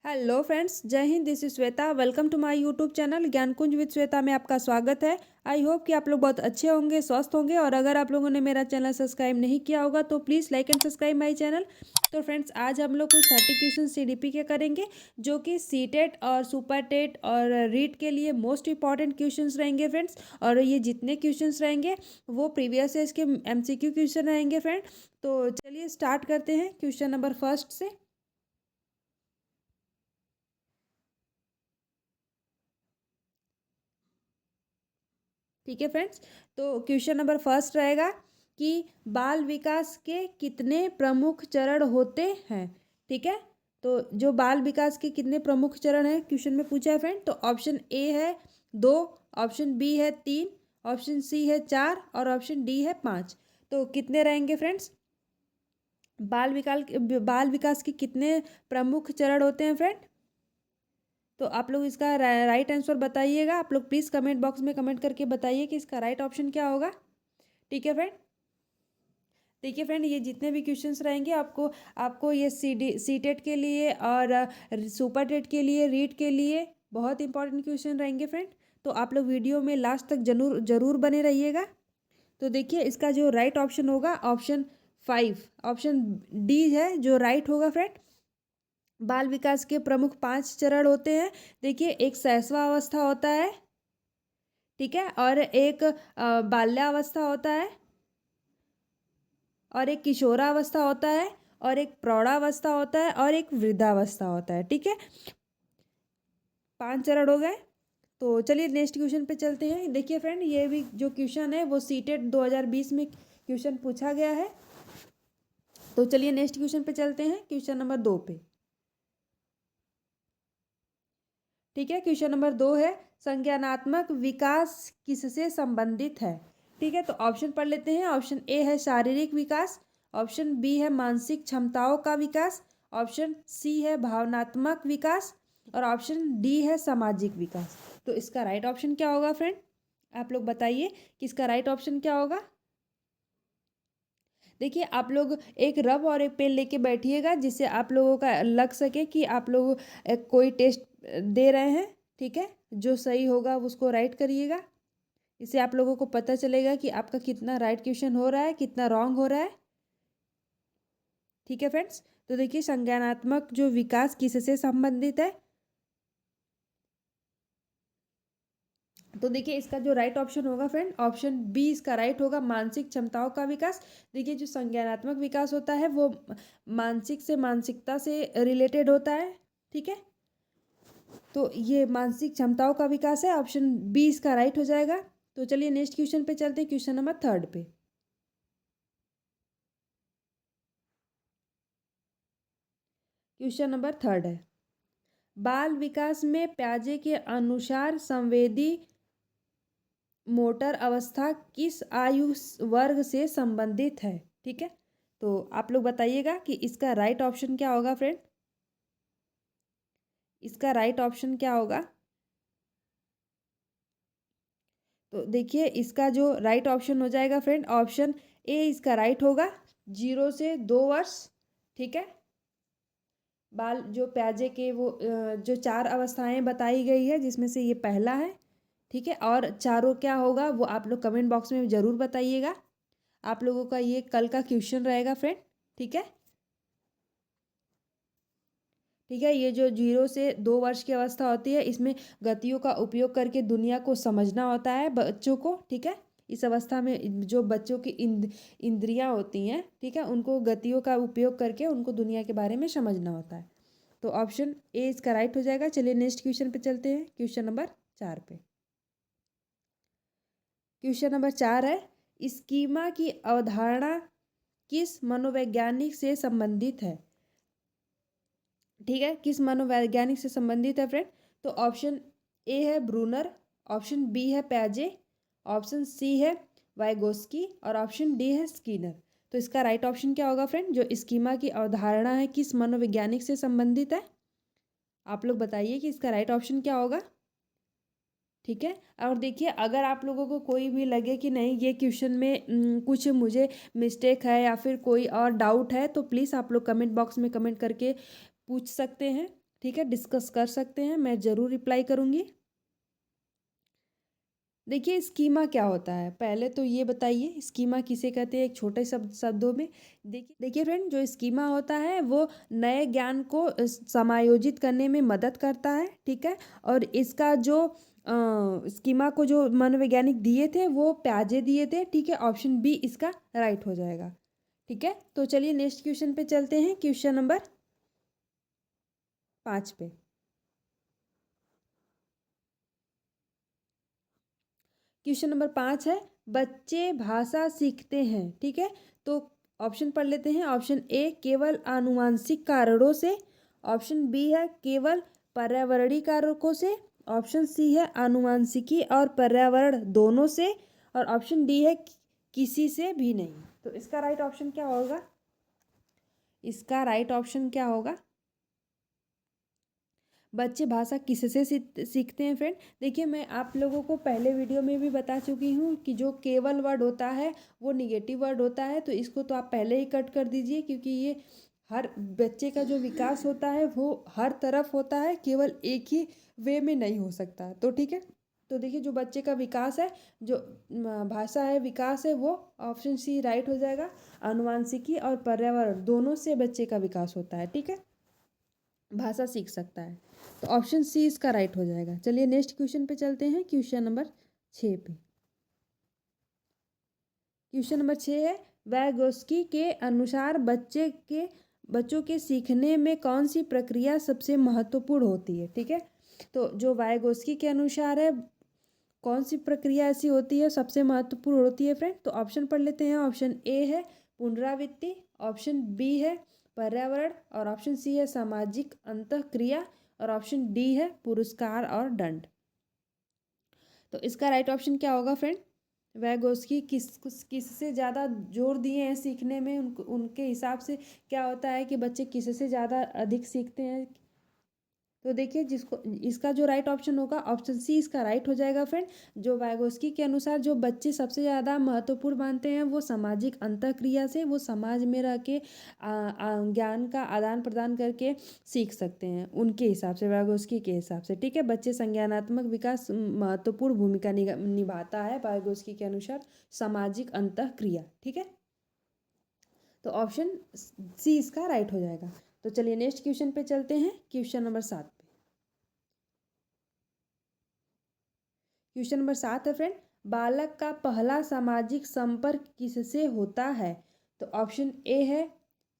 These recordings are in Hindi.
हेलो फ्रेंड्स, जय हिंद। This is Shweta. Welcome to my YouTube channel Gyankunj with Shweta में आपका स्वागत है। आई होप कि आप लोग बहुत अच्छे होंगे, स्वस्थ होंगे। और अगर आप लोगों ने मेरा चैनल सब्सक्राइब नहीं किया होगा तो please like and subscribe my channel. तो फ्रेंड्स, आज हम लोग कुछ 30 क्वेश्चन सीडीपी के करेंगे, जो कि सीटेट और सुपर टेट और रीट के लिए मोस्ट इंपॉर्टेंट क्वेश्चंस रहेंगे फ्रेंड्स। और ये जितने क्वेश्चंस रहेंगे वो प्रीवियस ईयर्स के एमसीक्यू क्वेश्चन रहेंगे फ्रेंड। तो चलिए स्टार्ट करते हैं क्वेश्चन नंबर फर्स्ट से। ठीक है फ्रेंड्स, तो क्वेश्चन नंबर फर्स्ट रहेगा कि बाल विकास के कितने प्रमुख चरण होते हैं। ठीक है, तो जो बाल विकास के कितने प्रमुख चरण हैं क्वेश्चन में पूछा है फ्रेंड। तो ऑप्शन ए है 2, ऑप्शन बी है 3, ऑप्शन सी है 4 और ऑप्शन डी है 5। तो कितने रहेंगे फ्रेंड्स? बाल विकास के कितने प्रमुख चरण होते हैं फ्रेंड? तो आप लोग इसका राइट आंसर बताइएगा। आप लोग प्लीज़ कमेंट बॉक्स में कमेंट करके बताइए कि इसका राइट ऑप्शन क्या होगा। ठीक है फ्रेंड, देखिए फ्रेंड, ये जितने भी क्वेश्चंस रहेंगे आपको आपको ये सीटेट के लिए और सुपर टेट के लिए, रीट के लिए बहुत इंपॉर्टेंट क्वेश्चन रहेंगे फ्रेंड। तो आप लोग वीडियो में लास्ट तक जरूर जरूर बने रहिएगा। तो देखिए, इसका जो राइट ऑप्शन होगा ऑप्शन 5, ऑप्शन डी है जो राइट होगा फ्रेंड। बाल विकास के प्रमुख 5 चरण होते हैं। देखिए, एक शैशवावस्था होता है, ठीक है, और एक बाल्यावस्था होता है, और एक किशोरावस्था होता है, और एक प्रौढ़ावस्था होता है, और एक वृद्धावस्था होता है। ठीक है, 5 चरण हो गए। तो चलिए नेक्स्ट क्वेश्चन पे चलते हैं। देखिए फ्रेंड, ये भी जो क्वेश्चन है वो सीटेट 2020 में क्वेश्चन पूछा गया है। तो चलिए नेक्स्ट क्वेश्चन पे चलते हैं, क्वेश्चन नंबर 2 पे। ठीक है, क्वेश्चन नंबर 2 है संज्ञानात्मक विकास किससे संबंधित है। ठीक है, तो ऑप्शन पढ़ लेते हैं। ऑप्शन ए है शारीरिक विकास, ऑप्शन बी है मानसिक क्षमताओं का विकास, ऑप्शन सी है भावनात्मक विकास और ऑप्शन डी है सामाजिक विकास। तो इसका राइट ऑप्शन क्या होगा फ्रेंड? आप लोग बताइए कि इसका राइट ऑप्शन क्या होगा। देखिए, आप लोग एक रब और एक पेन लेके बैठिएगा, जिससे आप लोगों का लग सके कि आप लोग कोई टेस्ट दे रहे हैं। ठीक है, जो सही होगा उसको राइट करिएगा। इससे आप लोगों को पता चलेगा कि आपका कितना राइट क्वेश्चन हो रहा है, कितना रॉन्ग हो रहा है। ठीक है फ्रेंड्स, तो देखिए संज्ञानात्मक जो विकास किससे संबंधित है। तो देखिए, इसका जो राइट ऑप्शन होगा फ्रेंड, ऑप्शन बी इसका राइट होगा, मानसिक क्षमताओं का विकास। देखिए, जो संज्ञानात्मक विकास होता है वो मानसिक से मानसिकता से रिलेटेड होता है। ठीक है, तो ये मानसिक क्षमताओं का विकास है, ऑप्शन बी इसका राइट हो जाएगा। तो चलिए नेक्स्ट क्वेश्चन पे चलते हैं, क्वेश्चन नंबर 3 पे। क्वेश्चन नंबर 3 है, बाल विकास में प्याजे के अनुसार संवेदी मोटर अवस्था किस आयु वर्ग से संबंधित है। ठीक है, तो आप लोग बताइएगा कि इसका राइट ऑप्शन क्या होगा फ्रेंड। इसका राइट ऑप्शन क्या होगा? तो देखिए, इसका जो राइट ऑप्शन हो जाएगा फ्रेंड, ऑप्शन ए इसका राइट होगा, 0 से 2 वर्ष। ठीक है, बाल जो प्याजे के वो जो 4 अवस्थाएं बताई गई है, जिसमें से ये पहला है। ठीक है, और चारों क्या होगा वो आप लोग कमेंट बॉक्स में ज़रूर बताइएगा। आप लोगों का ये कल का क्वेश्चन रहेगा फ्रेंड। ठीक है, ठीक है, ये जो 0 से 2 वर्ष की अवस्था होती है, इसमें गतियों का उपयोग करके दुनिया को समझना होता है बच्चों को। ठीक है, इस अवस्था में जो बच्चों की इंद्रियां होती हैं, ठीक है, उनको गतियों का उपयोग करके उनको दुनिया के बारे में समझना होता है। तो ऑप्शन ए इसका राइट हो जाएगा। चलिए नेक्स्ट क्वेश्चन पे चलते हैं, क्वेश्चन नंबर 4 पे। क्वेश्चन नंबर 4 है, स्कीमा की अवधारणा किस मनोवैज्ञानिक से संबंधित है। ठीक है, किस मनोवैज्ञानिक से संबंधित है फ्रेंड? तो ऑप्शन ए है ब्रूनर, ऑप्शन बी है प्याजे, ऑप्शन सी है वाइगोस्की और ऑप्शन डी है स्किनर। तो इसका राइट ऑप्शन क्या होगा फ्रेंड? जो स्कीमा की अवधारणा है किस मनोवैज्ञानिक से संबंधित है, आप लोग बताइए कि इसका राइट ऑप्शन क्या होगा। ठीक है, और देखिए, अगर आप लोगों को कोई भी लगे कि नहीं ये क्वेश्चन में कुछ मुझे मिस्टेक है या फिर कोई और डाउट है, तो प्लीज़ आप लोग कमेंट बॉक्स में कमेंट करके पूछ सकते हैं। ठीक है, डिस्कस कर सकते हैं, मैं ज़रूर रिप्लाई करूँगी। देखिए स्कीमा क्या होता है, पहले तो ये बताइए स्कीमा किसे कहते हैं, एक छोटे शब्दों में। देखिए देखिए फ्रेंड, जो स्कीमा होता है वो नए ज्ञान को समायोजित करने में मदद करता है, ठीक है। और इसका जो स्कीमा को जो मनोवैज्ञानिक दिए थे वो प्याजे दिए थे, ठीक है। ऑप्शन बी इसका राइट हो जाएगा, ठीक है। तो चलिए नेक्स्ट क्वेश्चन पे चलते हैं, क्वेश्चन नंबर 5 पे। क्वेश्चन नंबर 5 है, बच्चे भाषा सीखते हैं, ठीक है। तो ऑप्शन पढ़ लेते हैं। ऑप्शन ए केवल आनुवांशिक कारणों से, ऑप्शन बी है केवल पर्यावरणीय कारकों से, ऑप्शन सी है आनुवांशिकी और पर्यावरण दोनों से, और ऑप्शन डी है किसी से भी नहीं। तो इसका राइट ऑप्शन क्या होगा? इसका राइट ऑप्शन क्या होगा? बच्चे भाषा किससे सीखते हैं फ्रेंड? देखिए मैं आप लोगों को पहले वीडियो में भी बता चुकी हूँ कि जो केवल वर्ड होता है वो निगेटिव वर्ड होता है, तो इसको तो आप पहले ही कट कर दीजिए, क्योंकि ये हर बच्चे का जो विकास होता है वो हर तरफ होता है, केवल एक ही वे में नहीं हो सकता। तो ठीक है, तो देखिए जो बच्चे का विकास है, जो भाषा है विकास है, वो ऑप्शन सी राइट हो जाएगा। आनुवांशिकी और पर्यावरण दोनों से बच्चे का विकास होता है, ठीक है, भाषा सीख सकता है। तो ऑप्शन सी इसका राइट हो जाएगा। चलिए नेक्स्ट क्वेश्चन पे चलते हैं, क्वेश्चन नंबर 6 पे। क्वेश्चन नंबर 6 है, वैगोस्की के अनुसार बच्चों के सीखने में कौन सी प्रक्रिया सबसे महत्वपूर्ण होती है, ठीक है। तो जो वाइगोस्की के अनुसार है, कौन सी प्रक्रिया ऐसी होती है सबसे महत्वपूर्ण होती है फ्रेंड? तो ऑप्शन पढ़ लेते हैं। ऑप्शन ए है पुनरावृत्ति, ऑप्शन बी है पर्यावरण, और ऑप्शन सी है सामाजिक अंतःक्रिया, और ऑप्शन डी है पुरस्कार और दंड। तो इसका राइट ऑप्शन क्या होगा फ्रेंड? वैगोस्की किससे ज़्यादा जोर दिए हैं सीखने में, उनके हिसाब से क्या होता है कि बच्चे किससे ज़्यादा अधिक सीखते हैं? तो देखिए जिसको इसका जो राइट ऑप्शन होगा, ऑप्शन सी इसका राइट हो जाएगा फ्रेंड। जो वाइगोस्की के अनुसार जो बच्चे सबसे ज़्यादा महत्वपूर्ण मानते हैं वो सामाजिक अंतःक्रिया से, वो समाज में रह के ज्ञान का आदान प्रदान करके सीख सकते हैं, उनके हिसाब से, वाइगोस्की के हिसाब से, ठीक है। बच्चे संज्ञानात्मक विकास महत्वपूर्ण भूमिका निभाता है वाइगोस्की के अनुसार सामाजिक अंतःक्रिया, ठीक है। तो ऑप्शन सी इसका राइट हो जाएगा। तो चलिए नेक्स्ट क्वेश्चन पे चलते हैं, क्वेश्चन नंबर 7 पे। क्वेश्चन नंबर 7 है फ्रेंड, बालक का पहला सामाजिक संपर्क किससे होता है? तो ऑप्शन ए है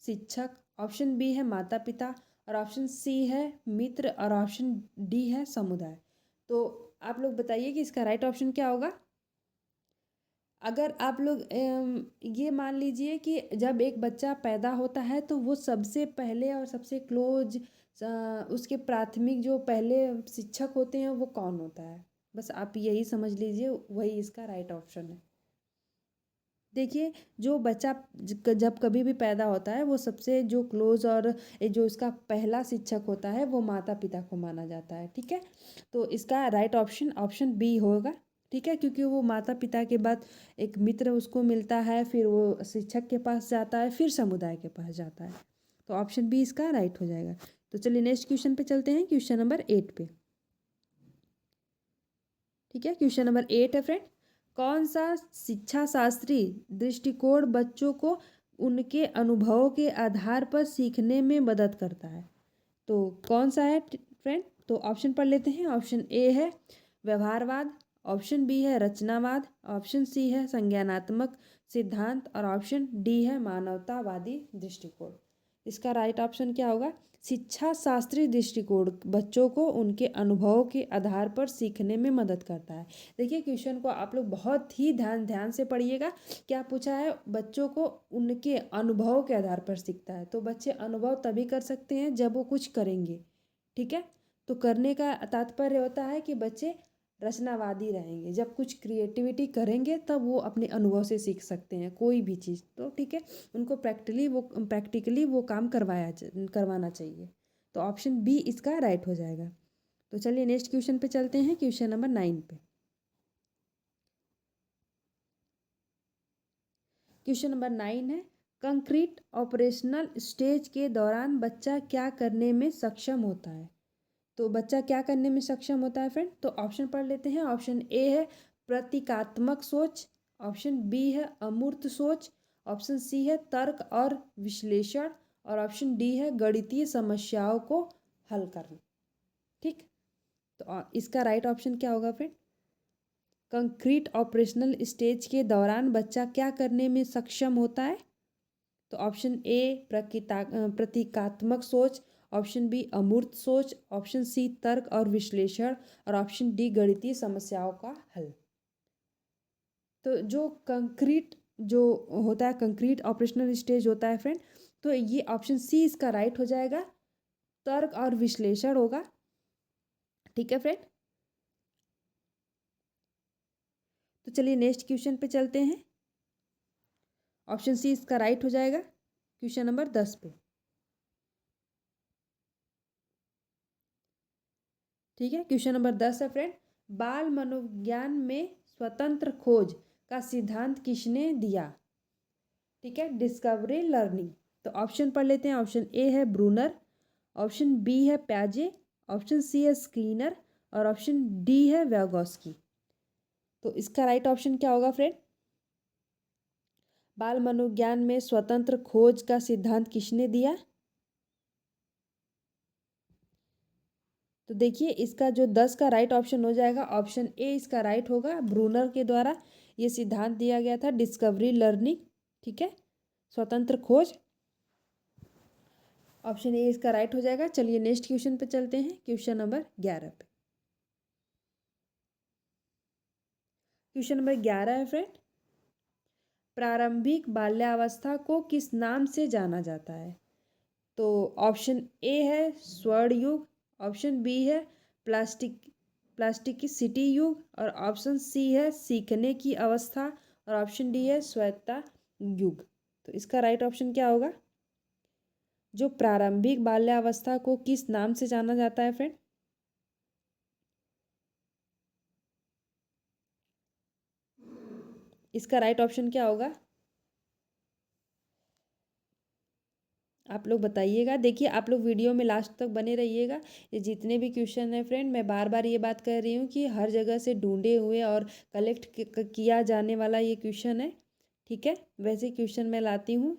शिक्षक, ऑप्शन बी है माता पिता, और ऑप्शन सी है मित्र, और ऑप्शन डी है समुदाय। तो आप लोग बताइए कि इसका राइट ऑप्शन क्या होगा? अगर आप लोग ये मान लीजिए कि जब एक बच्चा पैदा होता है तो वो सबसे पहले और सबसे क्लोज, उसके प्राथमिक जो पहले शिक्षक होते हैं वो कौन होता है? बस आप यही समझ लीजिए, वही इसका राइट ऑप्शन है। देखिए जो बच्चा जब कभी भी पैदा होता है वो सबसे जो क्लोज और जो उसका पहला शिक्षक होता है वो माता पिता को माना जाता है, ठीक है। तो इसका राइट ऑप्शन ऑप्शन बी होगा, ठीक है, क्योंकि वो माता पिता के बाद एक मित्र उसको मिलता है, फिर वो शिक्षक के पास जाता है, फिर समुदाय के पास जाता है। तो ऑप्शन बी इसका राइट हो जाएगा। तो चलिए नेक्स्ट क्वेश्चन पे चलते हैं, क्वेश्चन नंबर 8 पे। ठीक है, क्वेश्चन नंबर 8 है फ्रेंड, कौन सा शिक्षा शास्त्री दृष्टिकोण बच्चों को उनके अनुभवों के आधार पर सीखने में मदद करता है? तो कौन सा है फ्रेंड? तो ऑप्शन पढ़ लेते हैं। ऑप्शन ए है व्यवहारवाद, ऑप्शन बी है रचनावाद, ऑप्शन सी है संज्ञानात्मक सिद्धांत, और ऑप्शन डी है मानवतावादी दृष्टिकोण। इसका राइट ऑप्शन क्या होगा? शिक्षा शास्त्रीय दृष्टिकोण बच्चों को उनके अनुभवों के आधार पर सीखने में मदद करता है। देखिए क्वेश्चन को आप लोग बहुत ही ध्यान ध्यान से पढ़िएगा। क्या पूछा है? बच्चों को उनके अनुभव के आधार पर सीखता है। तो बच्चे अनुभव तभी कर सकते हैं जब वो कुछ करेंगे, ठीक है। तो करने का तात्पर्य होता है कि बच्चे रचनावादी रहेंगे, जब कुछ क्रिएटिविटी करेंगे तब वो अपने अनुभव से सीख सकते हैं कोई भी चीज़, तो ठीक है। उनको प्रैक्टिकली वो काम करवाना चाहिए। तो ऑप्शन बी इसका राइट हो जाएगा। तो चलिए नेक्स्ट क्वेश्चन पे चलते हैं, क्वेश्चन नंबर 9 पे। क्वेश्चन नंबर 9 है, कंक्रीट ऑपरेशनल स्टेज के दौरान बच्चा क्या करने में सक्षम होता है? तो बच्चा क्या करने में सक्षम होता है फ्रेंड? तो ऑप्शन पढ़ लेते हैं। ऑप्शन ए है प्रतीकात्मक सोच, ऑप्शन बी है अमूर्त सोच, ऑप्शन सी है तर्क और विश्लेषण, और ऑप्शन डी है गणितीय समस्याओं को हल करना। ठीक, तो इसका राइट ऑप्शन क्या होगा फ्रेंड? कंक्रीट ऑपरेशनल स्टेज के दौरान बच्चा क्या करने में सक्षम होता है? तो ऑप्शन ए प्रतीकात्मक सोच, ऑप्शन बी अमूर्त सोच, ऑप्शन सी तर्क और विश्लेषण, और ऑप्शन डी गणितीय समस्याओं का हल। तो जो होता है कंक्रीट ऑपरेशनल स्टेज होता है फ्रेंड, तो ये ऑप्शन सी इसका राइट हो जाएगा, तर्क और विश्लेषण होगा। ठीक है फ्रेंड, तो चलिए नेक्स्ट क्वेश्चन पे चलते हैं। ऑप्शन सी इसका राइट हो जाएगा क्वेश्चन नंबर 10 पे। ठीक है, क्वेश्चन नंबर 10 है फ्रेंड, बाल मनोविज्ञान में स्वतंत्र खोज का सिद्धांत किसने दिया? ठीक है, डिस्कवरी लर्निंग। तो ऑप्शन पढ़ लेते हैं। ऑप्शन ए है ब्रूनर, ऑप्शन बी है प्याजे, ऑप्शन सी है स्कीनर, और ऑप्शन डी है व्यागोस्की। तो इसका राइट ऑप्शन क्या होगा फ्रेंड? बाल मनोविज्ञान में स्वतंत्र खोज का सिद्धांत किसने दिया? तो देखिए इसका जो 10 का राइट ऑप्शन हो जाएगा, ऑप्शन ए इसका राइट होगा। ब्रूनर के द्वारा ये सिद्धांत दिया गया था, डिस्कवरी लर्निंग। ठीक है, स्वतंत्र खोज, ऑप्शन ए इसका राइट हो जाएगा। चलिए नेक्स्ट क्वेश्चन पे चलते हैं, क्वेश्चन नंबर 11 पे। क्वेश्चन नंबर 11 है फ्रेंड, प्रारंभिक बाल्यावस्था को किस नाम से जाना जाता है? तो ऑप्शन ए है स्वर्ण युग, ऑप्शन बी है प्लास्टिसिटी युग, और ऑप्शन सी है सीखने की अवस्था, और ऑप्शन डी है स्वायत्तता युग। तो इसका राइट ऑप्शन क्या होगा? जो प्रारंभिक बाल्यावस्था को किस नाम से जाना जाता है फ्रेंड? इसका राइट ऑप्शन क्या होगा? आप लोग बताइएगा। देखिए आप लोग वीडियो में लास्ट तक बने रहिएगा। ये जितने भी क्वेश्चन हैं फ्रेंड, मैं बार बार ये बात कर रही हूँ कि हर जगह से ढूंढे हुए और कलेक्ट किया जाने वाला ये क्वेश्चन है। ठीक है, वैसे क्वेश्चन मैं लाती हूँ,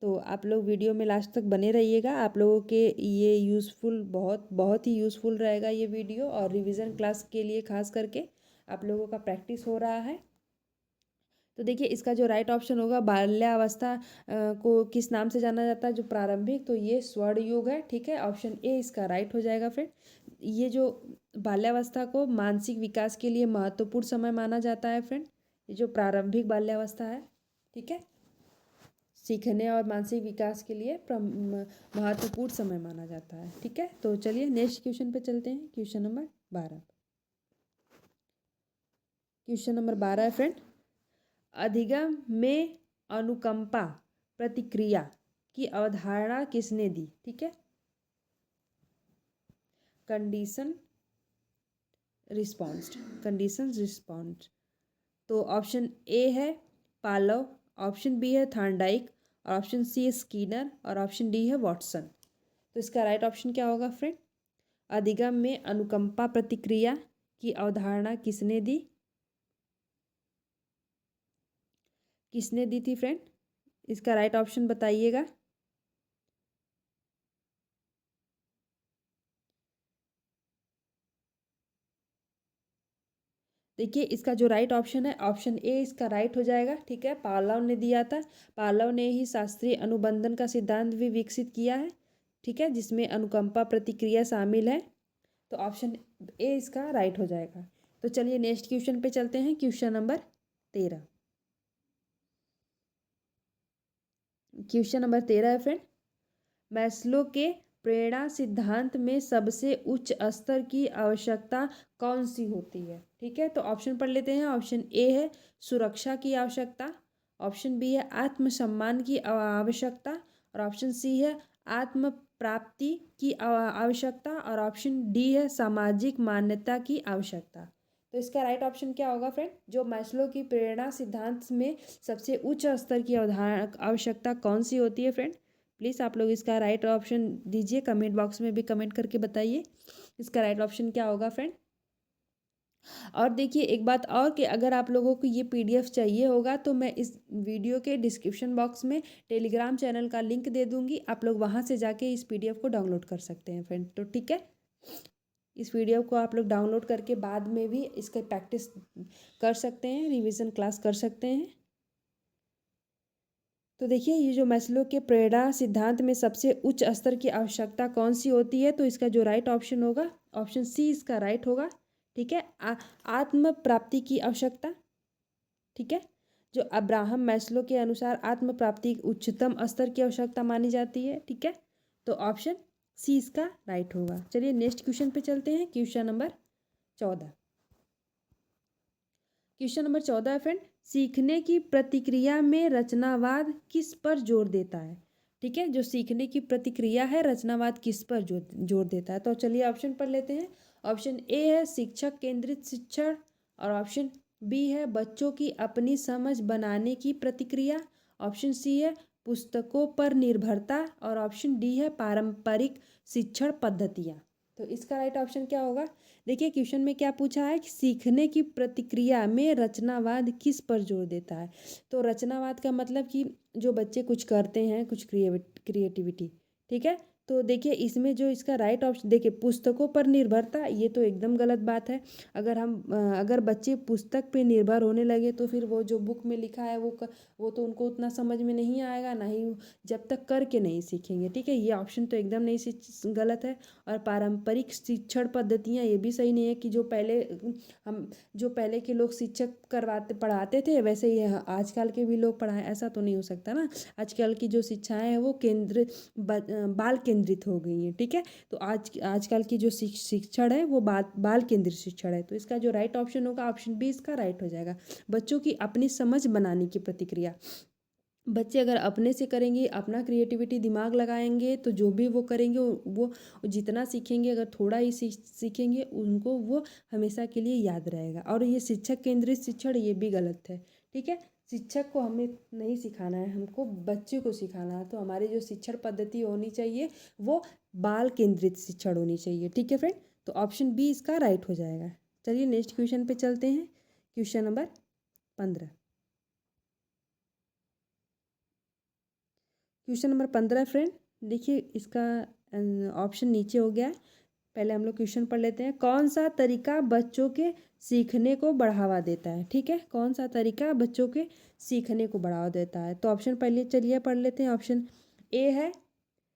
तो आप लोग वीडियो में लास्ट तक बने रहिएगा। आप लोगों के ये यूज़फुल, बहुत बहुत ही यूज़फुल रहेगा ये वीडियो, और रिवीजन क्लास के लिए खास करके आप लोगों का प्रैक्टिस हो रहा है। तो देखिए इसका जो राइट ऑप्शन होगा, बाल्यावस्था को किस नाम से जाना जाता है, जो प्रारंभिक, तो ये स्वर्ण युग है। ठीक है, ऑप्शन ए इसका राइट हो जाएगा फ्रेंड। ये जो बाल्यावस्था को मानसिक विकास के लिए महत्वपूर्ण समय माना जाता है फ्रेंड, ये जो प्रारंभिक बाल्यावस्था है, ठीक है, सीखने और मानसिक विकास के लिए महत्वपूर्ण समय माना जाता है। ठीक है, तो चलिए नेक्स्ट क्वेश्चन पे चलते हैं, क्वेश्चन नंबर 12। क्वेश्चन नंबर 12 है फ्रेंड, अधिगम में अनुकंपा प्रतिक्रिया की अवधारणा किसने दी? ठीक है, कंडीशन रिस्पॉन्स। तो ऑप्शन ए है पालव, ऑप्शन बी है थॉर्नडाइक, और ऑप्शन सी है स्कीनर, और ऑप्शन डी है वॉटसन। तो इसका राइट ऑप्शन क्या होगा फ्रेंड? अधिगम में अनुकंपा प्रतिक्रिया की अवधारणा किसने दी? किसने दी थी फ्रेंड? इसका राइट ऑप्शन बताइएगा। देखिए इसका जो राइट ऑप्शन है, ऑप्शन ए इसका राइट हो जाएगा। ठीक है, पालव ने दिया था। पालव ने ही शास्त्रीय अनुबंधन का सिद्धांत भी विकसित किया है। ठीक है, जिसमें अनुकंपा प्रतिक्रिया शामिल है। तो ऑप्शन ए इसका राइट हो जाएगा। तो चलिए नेक्स्ट क्वेश्चन पे चलते हैं, क्वेश्चन नंबर 13। क्वेश्चन नंबर 13 है फ्रेंड, मैस्लो के प्रेरणा सिद्धांत में सबसे उच्च स्तर की आवश्यकता कौन सी होती है? ठीक है, तो ऑप्शन पढ़ लेते हैं। ऑप्शन ए है सुरक्षा की आवश्यकता, ऑप्शन बी है आत्मसम्मान की आवश्यकता, और ऑप्शन सी है आत्म प्राप्ति की आवश्यकता, और ऑप्शन डी है सामाजिक मान्यता की आवश्यकता। तो इसका राइट ऑप्शन क्या होगा फ्रेंड? जो मैस्लो की प्रेरणा सिद्धांत में सबसे उच्च स्तर की आवश्यकता कौन सी होती है फ्रेंड? प्लीज़ आप लोग इसका राइट ऑप्शन दीजिए, कमेंट बॉक्स में भी कमेंट करके बताइए इसका राइट ऑप्शन क्या होगा फ्रेंड। और देखिए एक बात और कि अगर आप लोगों को ये पीडीएफ चाहिए होगा तो मैं इस वीडियो के डिस्क्रिप्शन बॉक्स में टेलीग्राम चैनल का लिंक दे दूंगी, आप लोग वहाँ से जाके इस पीडीएफ को डाउनलोड कर सकते हैं फ्रेंड। तो ठीक है, इस वीडियो को आप लोग डाउनलोड करके बाद में भी इसका प्रैक्टिस कर सकते हैं, रिवीजन क्लास कर सकते हैं। तो देखिए ये जो मैस्लो के प्रेरणा सिद्धांत में सबसे उच्च स्तर की आवश्यकता कौन सी होती है, तो इसका जो राइट ऑप्शन होगा ऑप्शन सी इसका राइट होगा। ठीक है, आत्म प्राप्ति की आवश्यकता। ठीक है, जो अब्राहम मैस्लो के अनुसार आत्म प्राप्ति उच्चतम स्तर की आवश्यकता मानी जाती है। ठीक है, तो ऑप्शन सी इसका राइट होगा। चलिए नेक्स्ट क्वेश्चन पे चलते हैं, क्वेश्चन नंबर 14। क्वेश्चन नंबर 14 है फ्रेंड, सीखने की प्रतिक्रिया में रचनावाद किस पर जोर देता है? ठीक है, जो सीखने की प्रतिक्रिया है रचनावाद किस पर जोर देता है? तो चलिए ऑप्शन पढ़ लेते हैं। ऑप्शन ए है शिक्षक केंद्रित शिक्षण, और ऑप्शन बी है बच्चों की अपनी समझ बनाने की प्रतिक्रिया, ऑप्शन सी है पुस्तकों पर निर्भरता, और ऑप्शन डी है पारंपरिक शिक्षण पद्धतियाँ। तो इसका राइट ऑप्शन क्या होगा? देखिए क्वेश्चन में क्या पूछा है कि सीखने की प्रतिक्रिया में रचनावाद किस पर जोर देता है। तो रचनावाद का मतलब कि जो बच्चे कुछ करते हैं, कुछ क्रिएटिविटी। ठीक है, तो देखिए इसमें जो इसका राइट ऑप्शन, देखिए पुस्तकों पर निर्भरता, ये तो एकदम गलत बात है। अगर बच्चे पुस्तक पे निर्भर होने लगे तो फिर वो जो बुक में लिखा है वो तो उनको उतना समझ में नहीं आएगा, ना ही जब तक करके नहीं सीखेंगे। ठीक है, ये ऑप्शन तो एकदम नहीं गलत है। और पारंपरिक शिक्षण पद्धतियाँ, ये भी सही नहीं है कि जो पहले के लोग शिक्षक पढ़ाते थे वैसे ही आजकल के भी लोग पढ़ाएं, ऐसा तो नहीं हो सकता ना। आजकल की जो शिक्षाएं हैं वो बाल केंद्रित हो गई हैं। ठीक है, तो आजकल की जो शिक्षण है वो बाल केंद्रित शिक्षण है। तो इसका जो राइट ऑप्शन होगा ऑप्शन बी इसका राइट हो जाएगा। बच्चों की अपनी समझ बनाने की प्रतिक्रिया, बच्चे अगर अपने से करेंगे, अपना क्रिएटिविटी दिमाग लगाएंगे तो जो भी वो करेंगे वो जितना सीखेंगे, अगर थोड़ा ही सीखेंगे उनको वो हमेशा के लिए याद रहेगा। और ये शिक्षक केंद्रित शिक्षण ये भी गलत है। ठीक है, शिक्षक को हमें नहीं सिखाना है, हमको बच्चे को सिखाना है। तो हमारी जो शिक्षण पद्धति होनी चाहिए वो बाल केंद्रित शिक्षण होनी चाहिए। ठीक है फ्रेंड, तो ऑप्शन बी इसका राइट हो जाएगा। चलिए नेक्स्ट क्वेश्चन पे चलते हैं, question number 15। Question number 15 friend, देखिए इसका ऑप्शन नीचे हो गया है। पहले हम लोग क्वेश्चन पढ़ लेते हैं। कौन सा तरीका बच्चों के सीखने को बढ़ावा देता है? ठीक है, कौन सा तरीका बच्चों के सीखने को बढ़ावा देता है? तो ऑप्शन पहले चलिए पढ़ लेते हैं। ऑप्शन ए है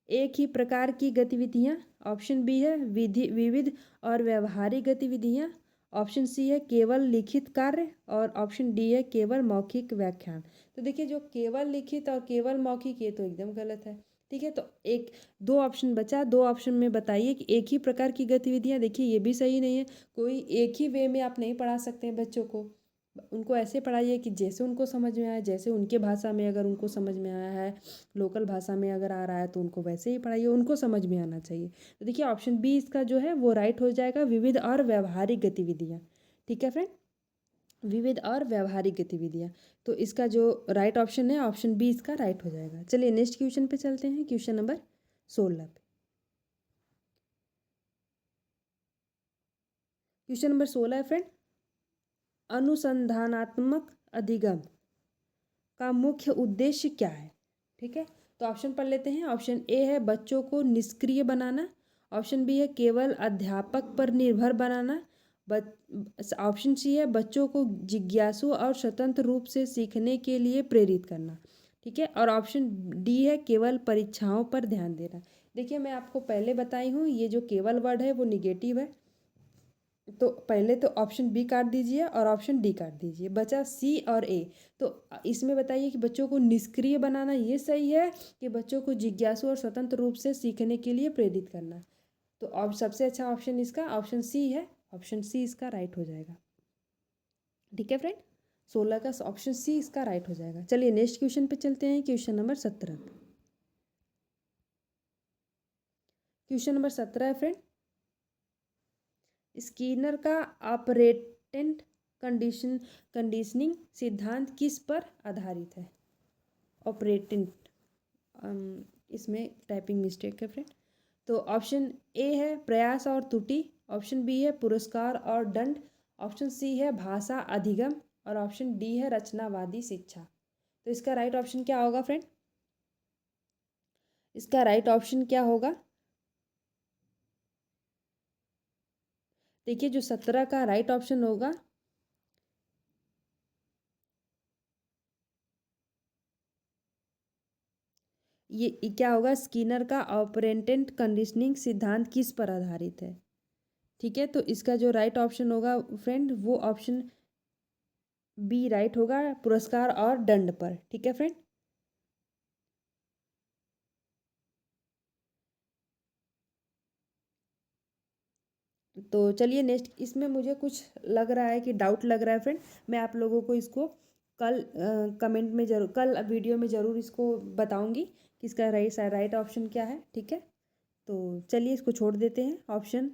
एक ही प्रकार की गतिविधियाँ, ऑप्शन बी है विविध और व्यवहारिक गतिविधियाँ, ऑप्शन सी है केवल लिखित कार्य, और ऑप्शन डी है केवल मौखिक व्याख्यान। तो देखिए जो केवल लिखित और केवल मौखिक ये तो एकदम गलत है। ठीक है, तो एक दो ऑप्शन बचा, दो ऑप्शन में बताइए कि एक ही प्रकार की गतिविधियाँ, देखिए ये भी सही नहीं है। कोई एक ही वे में आप नहीं पढ़ा सकते हैं बच्चों को, उनको ऐसे पढ़ाइए कि जैसे उनको समझ में आए, जैसे उनके भाषा में अगर उनको समझ में आया है, लोकल भाषा में अगर आ रहा है तो उनको वैसे ही पढ़ाइए, उनको समझ में आना चाहिए। तो देखिए ऑप्शन बी इसका जो है वो राइट हो जाएगा, विविध और व्यवहारिक गतिविधियाँ। ठीक है फ्रेंड, विविध और व्यवहारिक गतिविधियाँ। तो इसका जो राइट ऑप्शन है ऑप्शन बी इसका राइट हो जाएगा। चलिए नेक्स्ट क्वेश्चन पे चलते हैं, क्वेश्चन नंबर 16 पे। क्वेश्चन नंबर 16 है फ्रेंड, अनुसंधानात्मक अधिगम का मुख्य उद्देश्य क्या है? ठीक है, तो ऑप्शन पढ़ लेते हैं। ऑप्शन ए है बच्चों को निष्क्रिय बनाना, ऑप्शन बी है केवल अध्यापक पर निर्भर बनाना, ऑप्शन सी है बच्चों को जिज्ञासु और स्वतंत्र रूप से सीखने के लिए प्रेरित करना। ठीक है, और ऑप्शन डी है केवल परीक्षाओं पर ध्यान देना। देखिए मैं आपको पहले बताई हूँ ये जो केवल वर्ड है वो निगेटिव है, तो पहले तो ऑप्शन बी काट दीजिए और ऑप्शन डी काट दीजिए, बचा सी और ए। तो इसमें बताइए कि बच्चों को निष्क्रिय बनाना ये सही है कि बच्चों को जिज्ञासु और स्वतंत्र रूप से सीखने के लिए प्रेरित करना? तो अब सबसे अच्छा ऑप्शन इसका ऑप्शन सी है, ऑप्शन सी इसका राइट हो जाएगा। ठीक है फ्रेंड, 16 का ऑप्शन सी इसका राइट हो जाएगा। चलिए नेक्स्ट क्वेश्चन पे चलते हैं, क्वेश्चन नंबर 17। क्वेश्चन नंबर 17 है फ्रेंड, स्किनर का ऑपरेटेंट कंडीशनिंग सिद्धांत किस पर आधारित है? ऑपरेटेंट, इसमें टाइपिंग मिस्टेक है फ्रेंड। तो ऑप्शन ए है प्रयास और त्रुटि, ऑप्शन बी है पुरस्कार और दंड, ऑप्शन सी है भाषा अधिगम और ऑप्शन डी है रचनावादी शिक्षा। तो इसका राइट ऑप्शन क्या होगा फ्रेंड? इसका राइट ऑप्शन क्या होगा? देखिए जो 17 का राइट ऑप्शन होगा ये क्या होगा? स्किनर का ऑपरेटेंट कंडीशनिंग सिद्धांत किस पर आधारित है? ठीक है, तो इसका जो राइट ऑप्शन होगा फ्रेंड वो ऑप्शन बी राइट होगा, पुरस्कार और दंड पर। ठीक है फ्रेंड। तो चलिए नेक्स्ट, इसमें मुझे कुछ लग रहा है कि डाउट लग रहा है फ्रेंड, मैं आप लोगों को इसको कल कमेंट में जरूर, कल वीडियो में ज़रूर इसको बताऊंगी कि इसका राइट ऑप्शन क्या है। ठीक है, तो चलिए इसको छोड़ देते हैं ऑप्शन।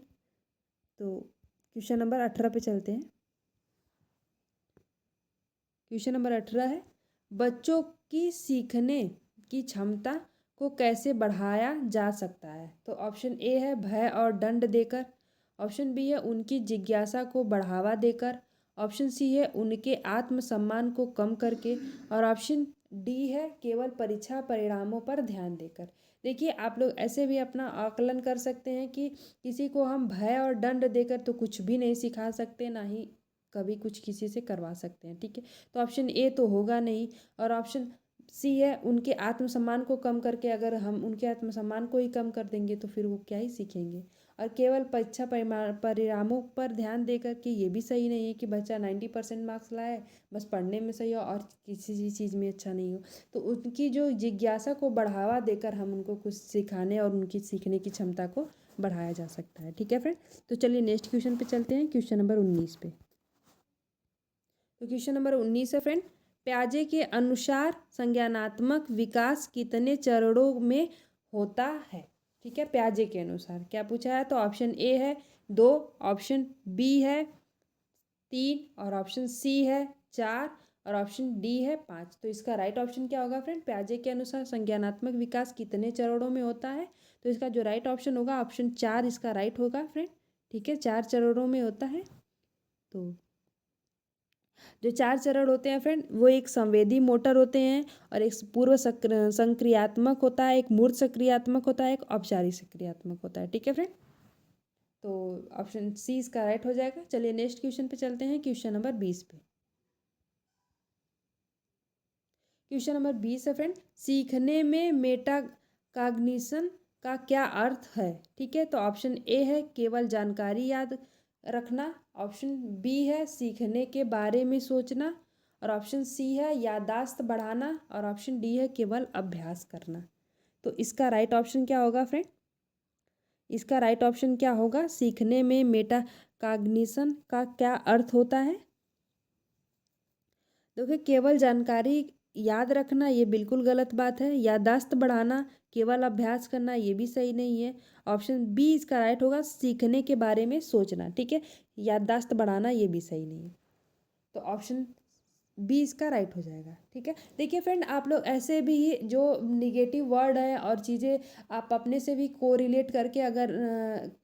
तो क्वेश्चन नंबर 18 पे चलते हैं। क्वेश्चन नंबर 18 है, बच्चों की सीखने की क्षमता को कैसे बढ़ाया जा सकता है? तो ऑप्शन ए है भय और दंड देकर, ऑप्शन बी है उनकी जिज्ञासा को बढ़ावा देकर, ऑप्शन सी है उनके आत्मसम्मान को कम करके और ऑप्शन डी है केवल परीक्षा परिणामों पर ध्यान देकर। देखिए आप लोग ऐसे भी अपना आकलन कर सकते हैं कि किसी को हम भय और दंड देकर तो कुछ भी नहीं सिखा सकते, ना ही कभी कुछ किसी से करवा सकते हैं। ठीक है, तो ऑप्शन ए तो होगा नहीं, और ऑप्शन सी है उनके आत्मसम्मान को कम करके, अगर हम उनके आत्मसम्मान को ही कम कर देंगे तो फिर वो क्या ही सीखेंगे। और केवल परीक्षा परिणामों पर ध्यान देकर के, ये भी सही नहीं है कि बच्चा 90% मार्क्स लाए, बस पढ़ने में सही हो और किसी चीज़ में अच्छा नहीं हो। तो उनकी जो जिज्ञासा को बढ़ावा देकर हम उनको कुछ सिखाने और उनकी सीखने की क्षमता को बढ़ाया जा सकता है। ठीक है फ्रेंड, तो चलिए नेक्स्ट क्वेश्चन पे चलते हैं, क्वेश्चन नंबर 19 पे। तो क्वेश्चन नंबर 19 है फ्रेंड, प्याजे के अनुसार संज्ञानात्मक विकास कितने चरणों में होता है? ठीक है, प्याजे के अनुसार क्या पूछा है? तो ऑप्शन ए है 2, ऑप्शन बी है 3 और ऑप्शन सी है 4 और ऑप्शन डी है 5। तो इसका राइट ऑप्शन क्या होगा फ्रेंड? प्याजे के अनुसार संज्ञानात्मक विकास कितने चरणों में होता है? तो इसका जो राइट ऑप्शन होगा ऑप्शन 4 इसका राइट होगा फ्रेंड। ठीक है, 4 चरणों में होता है। तो जो 4 चरण होते हैं फ्रेंड वो एक संवेदी मोटर होते हैं, और एक पूर्व संक्रियात्मक होता है, एक मूर्त सक्रियात्मक होता है, एक औपचारिक सक्रियात्मक होता है। ठीक है फ्रेंड, तो ऑप्शन सी इसका राइट हो जाएगा। चलिए नेक्स्ट क्वेश्चन पे चलते हैं, क्वेश्चन नंबर 20 पे। क्वेश्चन नंबर 20 है फ्रेंड, सीखने में मेटा कॉग्निशन का क्या अर्थ है? ठीक है, तो ऑप्शन ए है केवल जानकारी याद रखना, ऑप्शन बी है सीखने के बारे में सोचना और ऑप्शन सी है याददाश्त बढ़ाना और ऑप्शन डी है केवल अभ्यास करना। तो इसका राइट ऑप्शन क्या होगा फ्रेंड? इसका राइट ऑप्शन क्या होगा? सीखने में मेटा कॉग्निशन का क्या अर्थ होता है? देखिए केवल जानकारी याद रखना ये बिल्कुल गलत बात है, याददाश्त बढ़ाना, केवल अभ्यास करना ये भी सही नहीं है। ऑप्शन बी इसका राइट होगा सीखने के बारे में सोचना। ठीक है, याददाश्त बढ़ाना ये भी सही नहीं है, तो ऑप्शन बी इसका राइट हो जाएगा। ठीक है, देखिए फ्रेंड आप लोग ऐसे भी जो निगेटिव वर्ड है और चीज़ें आप अपने से भी कोरिलेट करके अगर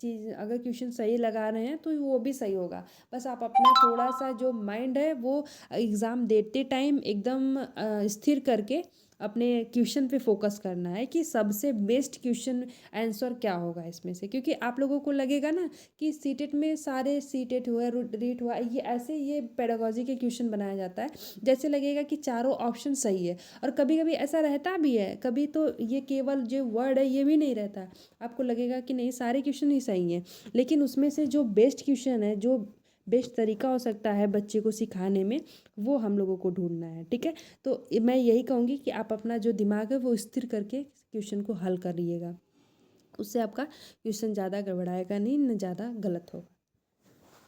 चीज़ अगर क्वेश्चन सही लगा रहे हैं तो वो भी सही होगा। बस आप अपना थोड़ा सा जो माइंड है वो एग्ज़ाम देते टाइम एकदम स्थिर करके अपने क्वेश्चन पे फोकस करना है कि सबसे बेस्ट क्वेश्चन आंसर क्या होगा इसमें से। क्योंकि आप लोगों को लगेगा ना कि सीटेट में सारे सीटेट हुआ रीट हुआ ये ऐसे ये पेडागोजी के क्वेश्चन बनाया जाता है, जैसे लगेगा कि चारों ऑप्शन सही है। और कभी कभी ऐसा रहता भी है, कभी तो ये केवल जो वर्ड है ये भी नहीं रहता, आपको लगेगा कि नहीं सारे क्वेश्चन ही सही हैं, लेकिन उसमें से जो बेस्ट क्वेश्चन है, जो बेस्ट तरीका हो सकता है बच्चे को सिखाने में, वो हम लोगों को ढूंढना है। ठीक है, तो मैं यही कहूँगी कि आप अपना जो दिमाग है वो स्थिर करके क्वेश्चन को हल करिएगा, उससे आपका क्वेश्चन ज़्यादा गड़बड़ाएगा नहीं, न ज़्यादा गलत होगा।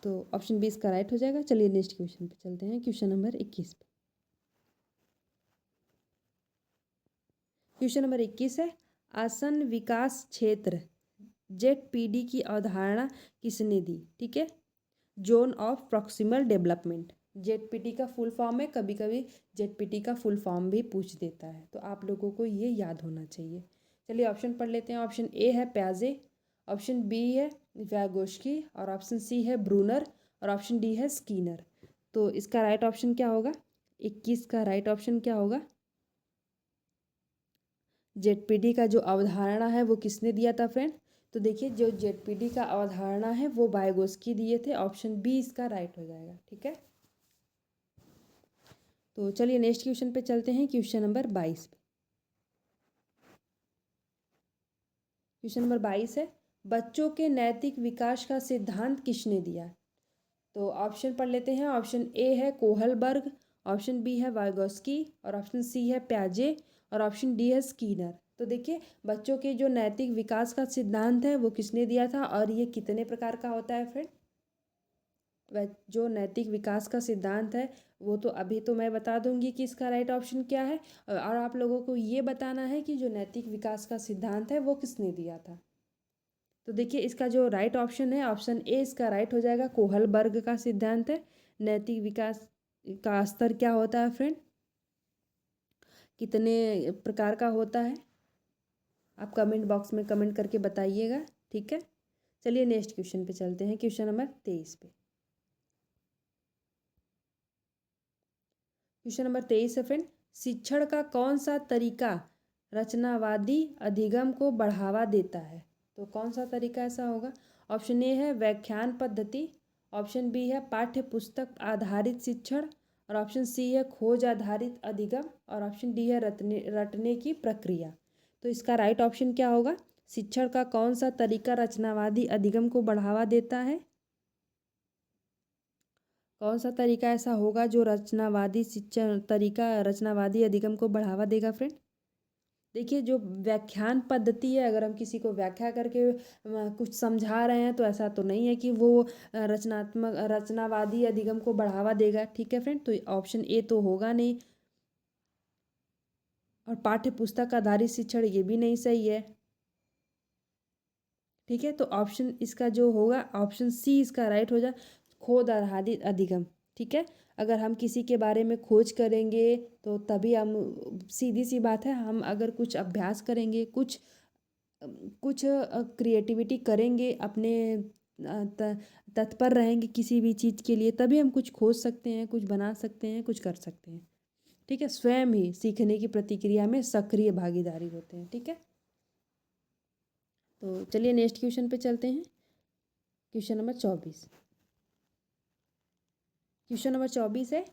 तो ऑप्शन बी इसका राइट हो जाएगा। चलिए नेक्स्ट क्वेश्चन पे चलते हैं, क्वेश्चन नंबर 21 पे। क्वेश्चन नंबर 21 है, आसन विकास क्षेत्र जेड पी डी की अवधारणा किसने दी? ठीक है, जोन ऑफ प्रॉक्सिमल डेवलपमेंट। जेडपीटी का फुल फॉर्म है, कभी कभी जेडपीटी का फुल फॉर्म भी पूछ देता है, तो आप लोगों को ये याद होना चाहिए। चलिए ऑप्शन पढ़ लेते हैं। ऑप्शन ए है प्याजे, ऑप्शन बी है वैगोस्की, और ऑप्शन सी है ब्रूनर, और ऑप्शन डी है स्कीनर। तो इसका राइट ऑप्शन क्या होगा? 21 का राइट ऑप्शन क्या होगा? जेडपीटी का जो अवधारणा है वो किसने दिया था फ्रेंड? तो देखिए, जो जेडपीटी का अवधारणा है वो वाइगोस्की दिए थे। ऑप्शन बी इसका राइट हो जाएगा। ठीक है, तो चलिए नेक्स्ट क्वेश्चन पे चलते हैं। क्वेश्चन नंबर 22 पे। क्वेश्चन नंबर 22 है, बच्चों के नैतिक विकास का सिद्धांत किसने दिया? तो ऑप्शन पढ़ लेते हैं। ऑप्शन ए है कोहलबर्ग, ऑप्शन बी है वाइगोस्की, और ऑप्शन सी है प्याजे, और ऑप्शन डी है स्कीनर। तो देखिए, बच्चों के जो नैतिक विकास का सिद्धांत है वो किसने दिया था, और ये कितने प्रकार का होता है फ्रेंड? वह जो नैतिक विकास का सिद्धांत है वो तो अभी तो मैं बता दूंगी कि इसका राइट ऑप्शन क्या है, और आप लोगों को ये बताना है कि जो नैतिक विकास का सिद्धांत है वो किसने दिया था। तो देखिए, इसका जो राइट ऑप्शन है, ऑप्शन ए इसका राइट हो जाएगा। कोहलबर्ग का सिद्धांत है। नैतिक विकास का स्तर क्या होता है फ्रेंड? कितने प्रकार का होता है? आप कमेंट बॉक्स में कमेंट करके बताइएगा। ठीक है, चलिए नेक्स्ट क्वेश्चन पे चलते हैं। क्वेश्चन नंबर 23 पे। क्वेश्चन नंबर 23 है फ्रेंड, शिक्षण का कौन सा तरीका रचनावादी अधिगम को बढ़ावा देता है? तो कौन सा तरीका ऐसा होगा? ऑप्शन ए है व्याख्यान पद्धति, ऑप्शन बी है पाठ्य पुस्तक आधारित शिक्षण, और ऑप्शन सी है खोज आधारित अधिगम, और ऑप्शन डी है रटने की प्रक्रिया। तो इसका राइट ऑप्शन क्या होगा? शिक्षण का कौन सा तरीका रचनावादी अधिगम को बढ़ावा देता है? कौन सा तरीका ऐसा होगा जो रचनावादी शिक्षण तरीका रचनावादी अधिगम को बढ़ावा देगा फ्रेंड? देखिए, जो व्याख्यान पद्धति है, अगर हम किसी को व्याख्या करके कुछ समझा रहे हैं तो ऐसा तो नहीं है कि वो रचनावादी अधिगम को बढ़ावा देगा। ठीक है फ्रेंड, तो ऑप्शन ए तो होगा नहीं, और पाठ्य पुस्तक आधारित शिक्षण ये भी नहीं सही है। ठीक है, तो ऑप्शन इसका जो होगा, ऑप्शन सी इसका राइट हो जाए, खोज आधारित अधिगम। ठीक है, अगर हम किसी के बारे में खोज करेंगे तो तभी हम, सीधी सी बात है, हम अगर कुछ अभ्यास करेंगे, कुछ कुछ क्रिएटिविटी करेंगे, अपने तत्पर रहेंगे किसी भी चीज़ के लिए, तभी हम कुछ खोज सकते हैं, कुछ बना सकते हैं, कुछ कर सकते हैं। ठीक है, स्वयं ही सीखने की प्रतिक्रिया में सक्रिय भागीदारी होते हैं। ठीक है, तो चलिए नेक्स्ट क्वेश्चन पे चलते हैं। Question number 24। क्वेश्चन नंबर 24 है,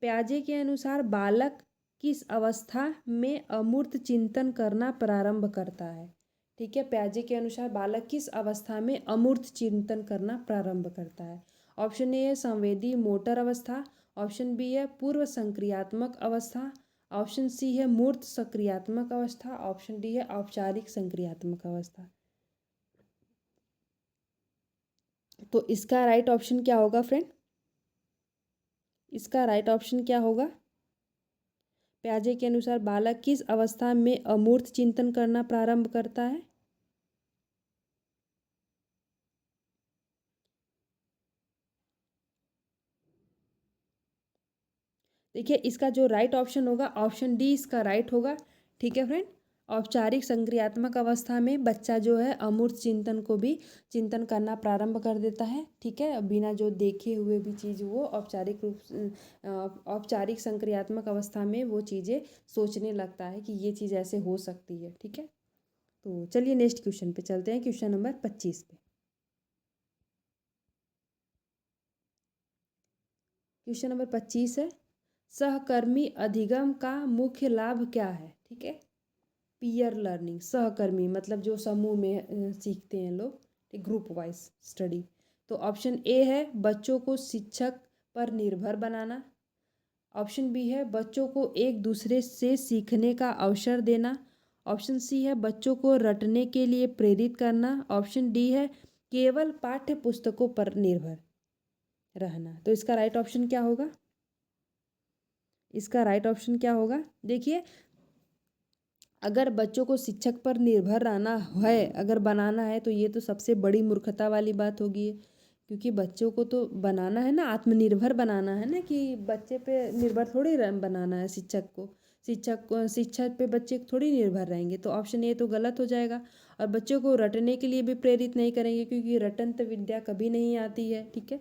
प्याजे के अनुसार बालक किस अवस्था में अमूर्त चिंतन करना प्रारंभ करता है? ठीक है, प्याजे के अनुसार बालक किस अवस्था में अमूर्त चिंतन करना प्रारंभ करता है? ऑप्शन ए है संवेदी मोटर अवस्था, ऑप्शन बी है पूर्व संक्रियात्मक अवस्था, ऑप्शन सी है मूर्त सक्रियात्मक अवस्था, ऑप्शन डी है औपचारिक संक्रियात्मक अवस्था। तो इसका राइट ऑप्शन क्या होगा फ्रेंड? इसका राइट ऑप्शन क्या होगा? प्याजे के अनुसार बालक किस अवस्था में अमूर्त चिंतन करना प्रारंभ करता है? देखिए, इसका जो राइट ऑप्शन होगा, ऑप्शन डी इसका राइट होगा। ठीक है फ्रेंड, औपचारिक संक्रियात्मक अवस्था में बच्चा जो है अमूर्त चिंतन को भी चिंतन करना प्रारंभ कर देता है। ठीक है, बिना जो देखे हुए भी चीज़ वो औपचारिक संक्रियात्मक अवस्था में वो चीज़ें सोचने लगता है कि ये चीज़ ऐसे हो सकती है। ठीक है, तो चलिए नेक्स्ट क्वेश्चन पे चलते हैं। क्वेश्चन नंबर 25 पे। क्वेश्चन नंबर 25 है, सहकर्मी अधिगम का मुख्य लाभ क्या है? ठीक है, पीयर लर्निंग, सहकर्मी मतलब जो समूह में सीखते हैं लोग, ठीक, ग्रुप वाइज स्टडी। तो ऑप्शन ए है बच्चों को शिक्षक पर निर्भर बनाना, ऑप्शन बी है बच्चों को एक दूसरे से सीखने का अवसर देना, ऑप्शन सी है बच्चों को रटने के लिए प्रेरित करना, ऑप्शन डी है केवल पाठ्य पुस्तकों पर निर्भर रहना। तो इसका राइट ऑप्शन क्या होगा? इसका राइट ऑप्शन क्या होगा? देखिए, अगर बच्चों को शिक्षक पर निर्भर रहना है, अगर बनाना है, तो ये तो सबसे बड़ी मूर्खता वाली बात होगी, क्योंकि बच्चों को तो बनाना है ना, आत्मनिर्भर बनाना है ना, कि बच्चे पे निर्भर थोड़ी बनाना है शिक्षक को। शिक्षा पे बच्चे थोड़ी निर्भर रहेंगे, तो ऑप्शन ए तो गलत हो जाएगा। और बच्चों को रटने के लिए भी प्रेरित नहीं करेंगे, क्योंकि रटंत विद्या कभी नहीं आती है। ठीक है,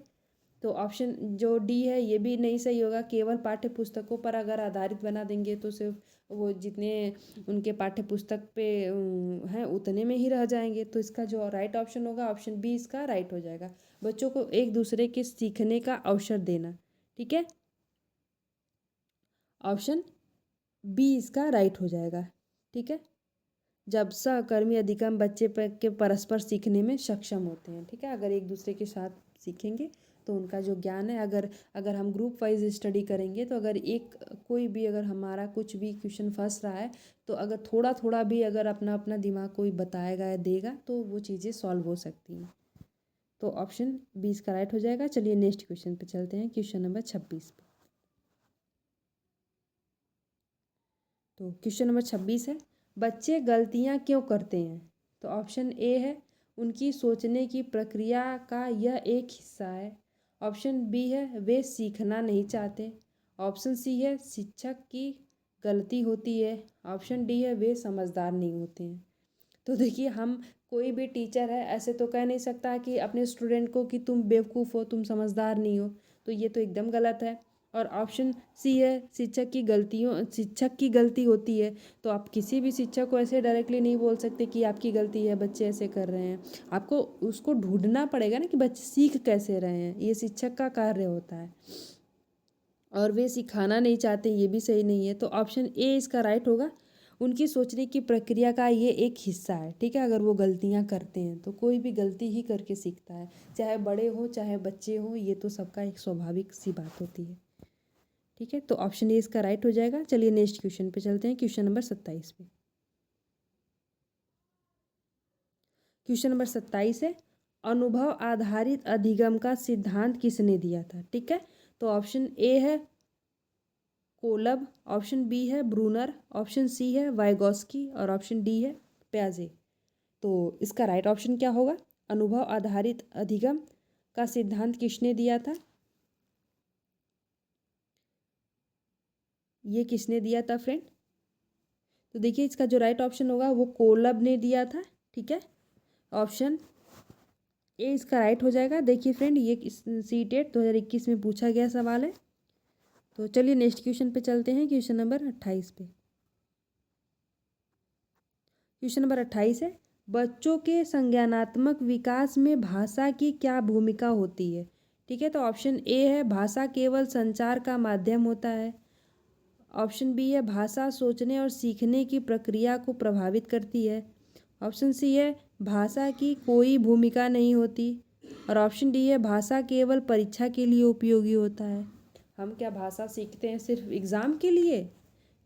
तो ऑप्शन जो डी है ये भी नहीं सही होगा। केवल पाठ्य पुस्तकों पर अगर आधारित बना देंगे तो सिर्फ वो जितने उनके पाठ्य पुस्तक पे हैं उतने में ही रह जाएंगे। तो इसका जो राइट ऑप्शन होगा, ऑप्शन बी इसका राइट हो जाएगा। बच्चों को एक दूसरे के सीखने का अवसर देना। ठीक है, ऑप्शन बी इसका राइट हो जाएगा। ठीक है, जब सहकर्मी अधिगम बच्चे के परस्पर सीखने में सक्षम होते हैं। ठीक है, अगर एक दूसरे के साथ सीखेंगे तो उनका जो ज्ञान है, अगर अगर हम ग्रुप वाइज स्टडी करेंगे तो अगर एक कोई भी अगर हमारा कुछ भी क्वेश्चन फंस रहा है तो अगर थोड़ा थोड़ा भी अगर अपना अपना दिमाग कोई बताएगा या देगा तो वो चीज़ें सॉल्व हो सकती हैं। तो ऑप्शन 20 का राइट हो जाएगा। चलिए नेक्स्ट क्वेश्चन पे चलते हैं, क्वेश्चन नंबर 26 पे। तो क्वेश्चन नंबर 26 है, बच्चे गलतियाँ क्यों करते हैं? तो ऑप्शन ए है उनकी सोचने की प्रक्रिया का यह एक हिस्सा है। ऑप्शन बी है वे सीखना नहीं चाहते। ऑप्शन सी है शिक्षक की गलती होती है। ऑप्शन डी है वे समझदार नहीं होते हैं। तो देखिए, हम कोई भी टीचर है ऐसे तो कह नहीं सकता कि अपने स्टूडेंट को कि तुम बेवकूफ़ हो, तुम समझदार नहीं हो। तो ये तो एकदम गलत है। और ऑप्शन सी है शिक्षक की गलती होती है। तो आप किसी भी शिक्षक को ऐसे डायरेक्टली नहीं बोल सकते कि आपकी गलती है, बच्चे ऐसे कर रहे हैं। आपको उसको ढूंढना पड़ेगा ना कि बच्चे सीख कैसे रहे हैं, ये शिक्षक का कार्य होता है। और वे सिखाना नहीं चाहते, ये भी सही नहीं है। तो ऑप्शन ए इसका राइट होगा। उनकी सोचने की प्रक्रिया का ये एक हिस्सा है। ठीक है, अगर वो गलतियां करते हैं तो कोई भी गलती ही करके सीखता है, चाहे बड़े हो चाहे बच्चे हो, ये तो सबका एक स्वाभाविक सी बात होती है। ठीक है, तो ऑप्शन ए इसका राइट हो जाएगा। चलिए नेक्स्ट क्वेश्चन पे चलते हैं, क्वेश्चन नंबर 27 पे। क्वेश्चन नंबर 27 है, अनुभव आधारित अधिगम का सिद्धांत किसने दिया था? ठीक है, तो ऑप्शन ए है कोलब, ऑप्शन बी है ब्रूनर, ऑप्शन सी है वाइगॉस्की और ऑप्शन डी है प्याजे। तो इसका राइट ऑप्शन क्या होगा? अनुभव आधारित अधिगम का सिद्धांत किसने दिया था? ये किसने दिया था फ्रेंड? तो देखिए, इसका जो राइट ऑप्शन होगा वो कोलब ने दिया था। ठीक है, ऑप्शन ए इसका राइट हो जाएगा। देखिए फ्रेंड, ये सीटेट 2021 में पूछा गया सवाल है। तो चलिए नेक्स्ट क्वेश्चन पे चलते हैं, क्वेश्चन नंबर 28 पे। क्वेश्चन नंबर 28 है, बच्चों के संज्ञानात्मक विकास में भाषा की क्या भूमिका होती है? ठीक है, तो ऑप्शन ए है भाषा केवल संचार का माध्यम होता है। ऑप्शन बी है भाषा सोचने और सीखने की प्रक्रिया को प्रभावित करती है। ऑप्शन सी है भाषा की कोई भूमिका नहीं होती। और ऑप्शन डी है भाषा केवल परीक्षा के लिए उपयोगी होता है। हम क्या भाषा सीखते हैं सिर्फ एग्ज़ाम के लिए?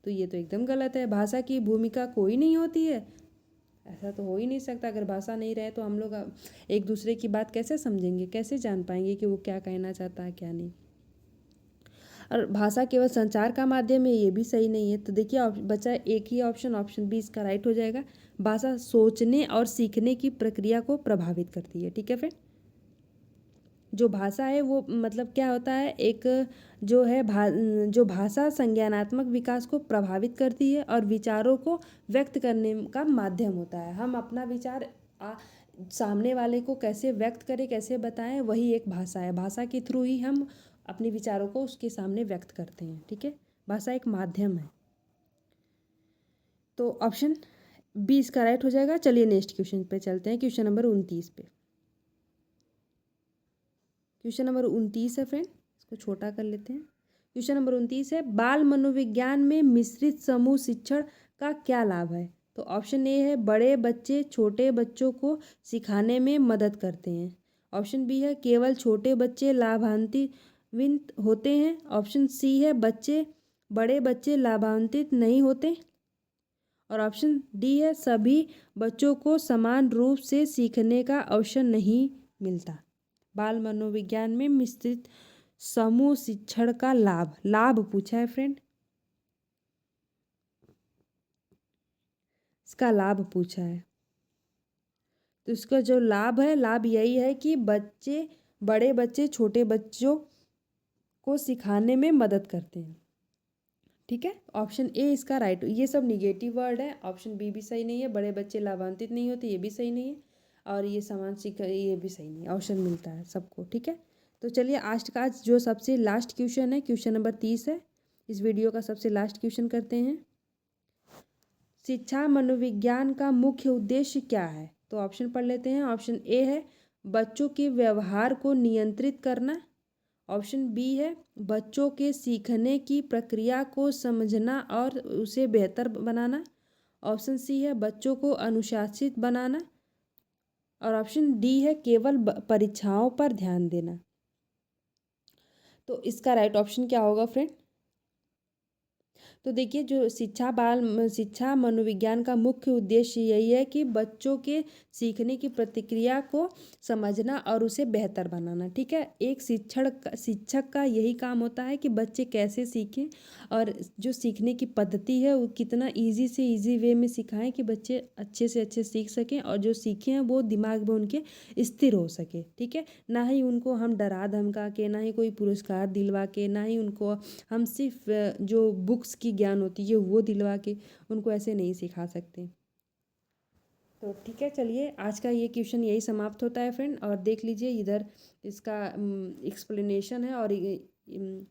तो ये तो एकदम गलत है। भाषा की भूमिका कोई नहीं होती है, ऐसा तो हो ही नहीं सकता। अगर भाषा नहीं रहे तो हम लोग एक दूसरे की बात कैसे समझेंगे, कैसे जान पाएंगे कि वो क्या कहना चाहता है क्या नहीं। और भाषा केवल संचार का माध्यम है, ये भी सही नहीं है। तो देखिए बचा एक ही ऑप्शन, ऑप्शन बी इसका राइट हो जाएगा। भाषा सोचने और सीखने की प्रक्रिया को प्रभावित करती है। ठीक है फ्रेंड, जो भाषा है वो मतलब क्या होता है, एक जो है जो भाषा संज्ञानात्मक विकास को प्रभावित करती है और विचारों को व्यक्त करने का माध्यम होता है। हम अपना विचार सामने वाले को कैसे व्यक्त करें, कैसे बताएं, वही एक भाषा है। भाषा के थ्रू ही हम अपने विचारों को उसके सामने व्यक्त करते हैं। ठीक है, भाषा एक माध्यम है। तो ऑप्शन बी इसका राइट हो जाएगा। चलिए नेक्स्ट क्वेश्चन पे चलते हैं, क्वेश्चन नंबर 29 पे। क्वेश्चन नंबर 29 है फ्रेंड, इसको छोटा कर लेते हैं। क्वेश्चन नंबर 29 है, बाल मनोविज्ञान में मिश्रित समूह शिक्षण का क्या लाभ है? तो ऑप्शन ए है बड़े बच्चे छोटे बच्चों को सिखाने में मदद करते हैं। ऑप्शन बी है केवल छोटे बच्चे लाभान्वित होते हैं। ऑप्शन सी है बड़े बच्चे लाभान्वित नहीं होते। और ऑप्शन डी है सभी बच्चों को समान रूप से सीखने का अवसर नहीं मिलता। बाल मनोविज्ञान में मिश्रित समूह शिक्षण का लाभ पूछा है फ्रेंड, इसका लाभ पूछा है। तो इसका जो लाभ है, लाभ यही है कि बच्चे बड़े बच्चे छोटे बच्चों को सिखाने में मदद करते हैं। ठीक है, ऑप्शन ए इसका राइट। ये सब निगेटिव वर्ड है, ऑप्शन बी भी सही नहीं है। बड़े बच्चे लाभान्वित नहीं होते, ये भी सही नहीं है। और ये समान शिक्षा, ये भी सही नहीं है। ऑप्शन मिलता है सबको। ठीक है, तो चलिए आज का जो सबसे लास्ट क्वेश्चन है, क्वेश्चन नंबर 30 है, इस वीडियो का सबसे लास्ट क्वेश्चन करते हैं। शिक्षा मनोविज्ञान का मुख्य उद्देश्य क्या है? तो ऑप्शन पढ़ लेते हैं। ऑप्शन ए है बच्चों के व्यवहार को नियंत्रित करना। ऑप्शन बी है बच्चों के सीखने की प्रक्रिया को समझना और उसे बेहतर बनाना। ऑप्शन सी है बच्चों को अनुशासित बनाना। और ऑप्शन डी है केवल परीक्षाओं पर ध्यान देना। तो इसका राइट ऑप्शन क्या होगा फ्रेंड? तो देखिए, जो शिक्षा मनोविज्ञान का मुख्य उद्देश्य यही है कि बच्चों के सीखने की प्रतिक्रिया को समझना और उसे बेहतर बनाना। ठीक है, एक शिक्षक का यही काम होता है कि बच्चे कैसे सीखें और जो सीखने की पद्धति है वो कितना ईजी से ईजी वे में सिखाएं कि बच्चे अच्छे से अच्छे सीख सकें और जो सीखे हैं वो दिमाग में उनके स्थिर हो सके। ठीक है, ना ही उनको हम डरा धमका के, ना ही कोई पुरस्कार दिलवा के, ना ही उनको हम सिर्फ जो बुक्स की ज्ञान होती है वो दिलवा के उनको ऐसे नहीं सिखा सकते। तो ठीक है, चलिए आज का ये क्वेश्चन यही समाप्त होता है फ्रेंड। और देख लीजिए इधर इसका एक्सप्लेनेशन है और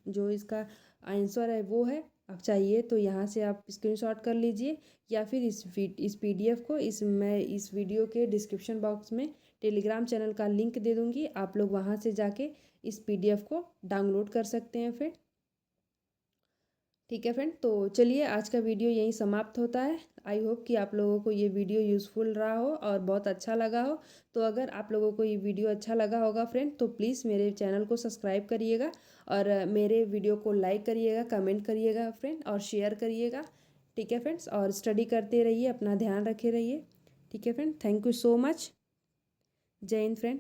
जो इसका आंसर है वो है। अब चाहिए तो यहाँ से आप स्क्रीनशॉट कर लीजिए या फिर इस पीडीएफ को मैं इस वीडियो के डिस्क्रिप्शन बॉक्स में टेलीग्राम चैनल का लिंक दे दूँगी, आप लोग वहाँ से जाके इस पीडीएफ को डाउनलोड कर सकते हैं फ्रेंड। ठीक है फ्रेंड, तो चलिए आज का वीडियो यहीं समाप्त होता है। आई होप कि आप लोगों को ये वीडियो यूज़फुल रहा हो और बहुत अच्छा लगा हो। तो अगर आप लोगों को ये वीडियो अच्छा लगा होगा फ्रेंड तो प्लीज़ मेरे चैनल को सब्सक्राइब करिएगा और मेरे वीडियो को लाइक करिएगा, कमेंट करिएगा फ्रेंड और शेयर करिएगा। ठीक है फ्रेंड्स, और स्टडी करते रहिए, अपना ध्यान रखे रहिए। ठीक है friend, thank you so much. जय हिंद फ्रेंड।